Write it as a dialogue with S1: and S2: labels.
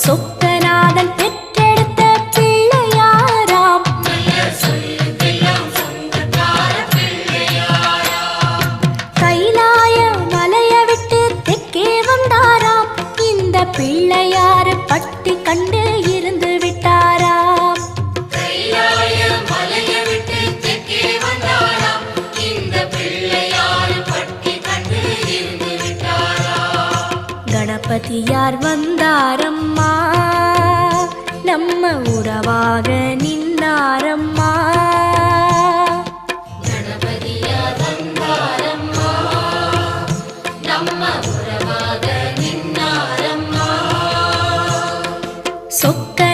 S1: சொக்கநாதன் பெற்றெடுத்த பிள்ளையாராம். கைலாய மலைய விட்டு தெற்கே வந்தாராம். இந்த பிள்ளையாரு பட்டி கண்டு இருந்து விட்டாராம். கணபதியார் வந்தாரம்மா, நம்ம உறவாக நின்னாரம்மா. கணபதியார் வந்தாரம்மா, நம்ம உறவாக நின்னாரம்மா. சொக்க